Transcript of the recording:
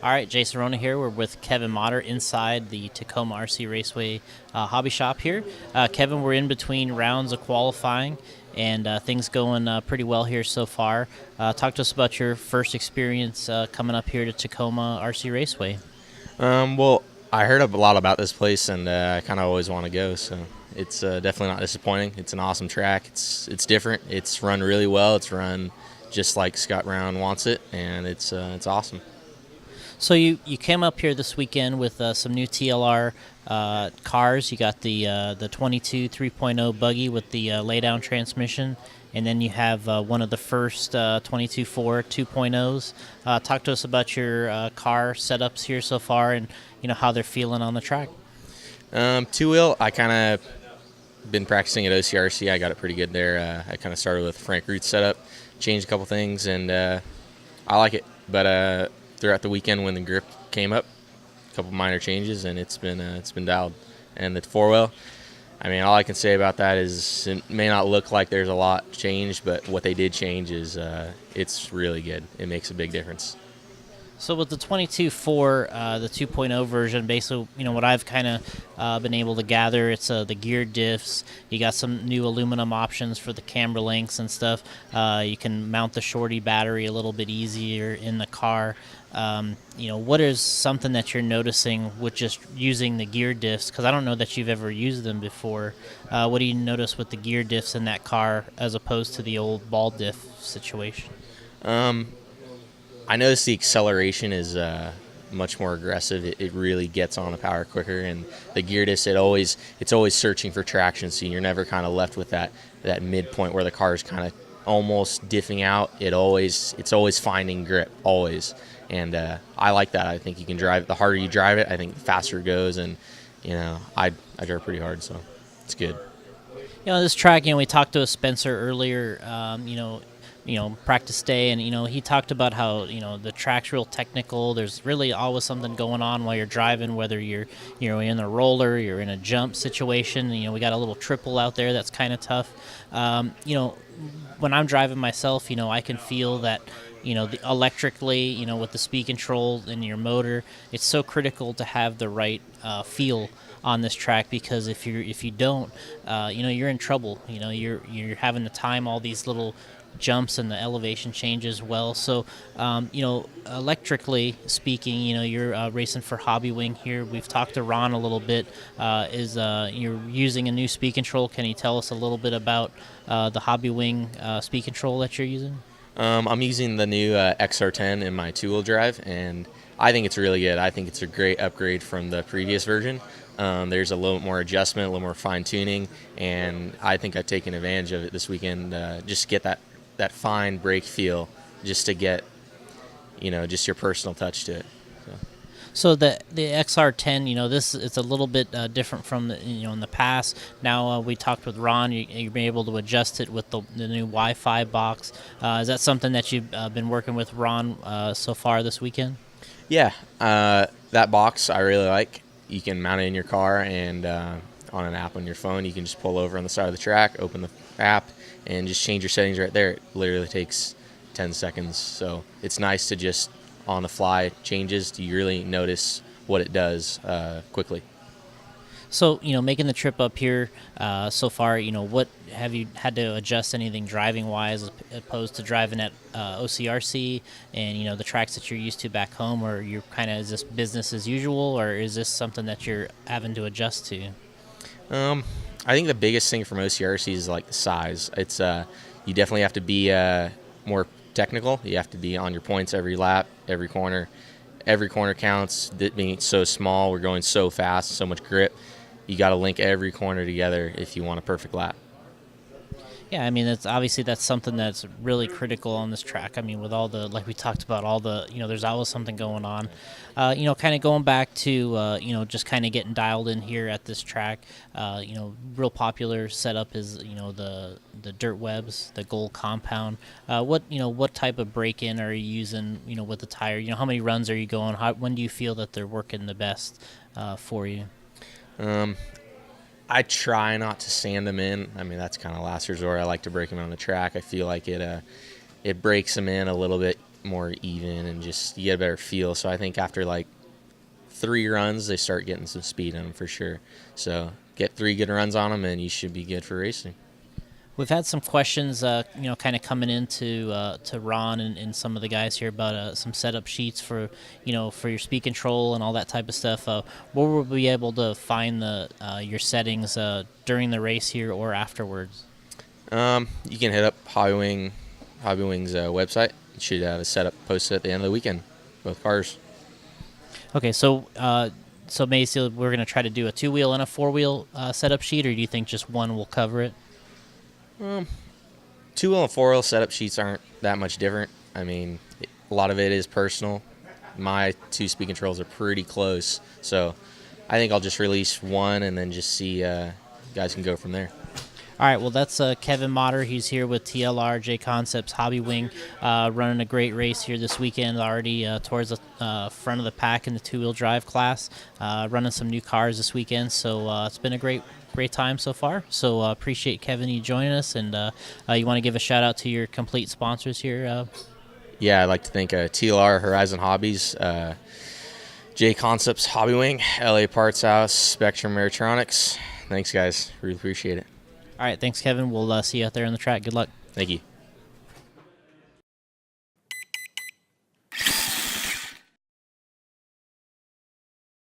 All right, Jason Rona here. We're with Kevin Motter inside the Tacoma RC Raceway hobby shop here. Kevin, we're in between rounds of qualifying, and things going pretty well here so far. Talk to us about your first experience coming up here to Tacoma RC Raceway. Well, I heard a lot about this place, and I kind of always want to go. So it's definitely not disappointing. It's an awesome track. It's different. It's run really well. It's run just like Scott Brown wants it, and it's awesome. So you came up here this weekend with some new TLR cars. You got the 22 3.0 buggy with the laydown transmission, and then you have one of the first 22 4 2.0s. Talk to us about your car setups here so far, and how they're feeling on the track. Two wheel, I kind of been practicing at OCRC. I got it pretty good there. I kind of started with Frank Root's setup, changed a couple things, and I like it. But throughout the weekend, when the grip came up, a couple minor changes, and it's been dialed. And the four wheel, I mean, all I can say about that is it may not look like there's a lot changed, but what they did change is it's really good. It makes a big difference. So with the 22.4, the 2.0 version, basically, what I've kind of been able to gather, it's the gear diffs. You got some new aluminum options for the camber links and stuff. You can mount the shorty battery a little bit easier in the car. What is something that you're noticing with just using the gear diffs? Because I don't know that you've ever used them before. What do you notice with the gear diffs in that car as opposed to the old ball diff situation? I noticed the acceleration is much more aggressive. It really gets on the power quicker, and the gear disc it's always searching for traction, so you're never kind of left with that midpoint where the car is kind of almost diffing out. It's always finding grip, always, and I like that. I think you can drive it. The harder you drive it, I think the faster it goes, and I drive pretty hard, so it's good. This track, we talked to Spencer earlier, practice day, and he talked about how the track's real technical. There's really always something going on while you're driving, whether you're in a roller, you're in a jump situation. We got a little triple out there that's kind of tough. When I'm driving myself, I can feel that electrically, with the speed control and your motor, it's so critical to have the right feel on this track, because if you don't, you're in trouble. You're having to time all these little jumps and the elevation changes well. So, electrically speaking, you're racing for HOBBYWING here. We've talked to Ron a little bit. You're using a new speed control. Can you tell us a little bit about the HOBBYWING speed control that you're using? I'm using the new XR10 in my two-wheel drive, and I think it's really good. I think it's a great upgrade from the previous version. There's a little more adjustment, a little more fine-tuning, and I think I've taken advantage of it this weekend, just to get that fine brake feel, just to get, just your personal touch to it. So the XR10, it's a little bit different from in the past. Now we talked with Ron. You've been able to adjust it with the new Wi-Fi box. Is that something that you've been working with Ron so far this weekend? Yeah, that box I really like. You can mount it in your car, and on an app on your phone, you can just pull over on the side of the track, open the app, and just change your settings right there. It literally takes 10 seconds. So it's nice to just on the fly changes. You really notice what it does quickly. So, making the trip up here so far, what have you had to adjust anything driving-wise as opposed to driving at OCRC and, the tracks that you're used to back home, or you're kind of, is this business as usual, or is this something that you're having to adjust to? I think the biggest thing from OCRC is like the size. It's you definitely have to be more technical. You have to be on your points every lap, every corner. Every corner counts. Being so small, we're going so fast, so much grip. You got to link every corner together if you want a perfect lap. Yeah, I mean, that's something that's really critical on this track. I mean, with all the, like we talked about, all the, there's always something going on. Kind of going back to, just kind of getting dialed in here at this track. Real popular setup is, the dirt webs, the gold compound. What type of break-in are you using, with the tire? How many runs are you going? When do you feel that they're working the best for you? I try not to sand them in. I mean, that's kind of last resort. I like to break them on the track. I feel like it breaks them in a little bit more even and just you get a better feel. So I think after like 3 runs, they start getting some speed on them for sure. So get 3 good runs on them, and you should be good for racing. We've had some questions, kind of coming into to Ron and some of the guys here about some setup sheets for, for your speed control and all that type of stuff. Where will we be able to find your settings during the race here or afterwards? You can hit up HOBBYWing's website. It should have a setup posted at the end of the weekend, both cars. Okay, so basically we're going to try to do a 2-wheel and a 4-wheel setup sheet, or do you think just one will cover it? 2-wheel and 4-wheel setup sheets aren't that much different. I mean, a lot of it is personal. My 2 speed controls are pretty close, so I think I'll just release one and then just see guys can go from there. All right, well, that's Kevin Motter. He's here with TLR, JConcepts, HOBBYWing, running a great race here this weekend, already towards the front of the pack in the 2-wheel drive class, running some new cars this weekend. So it's been a great time so far. So appreciate, Kevin, you joining us. And you want to give a shout-out to your complete sponsors here? Yeah, I'd like to thank TLR, Horizon Hobbies, JConcepts, HOBBYWing, LA Parts House, Spectrum Aerotronics. Thanks, guys. Really appreciate it. All right, thanks, Kevin. We'll see you out there on the track. Good luck. Thank you.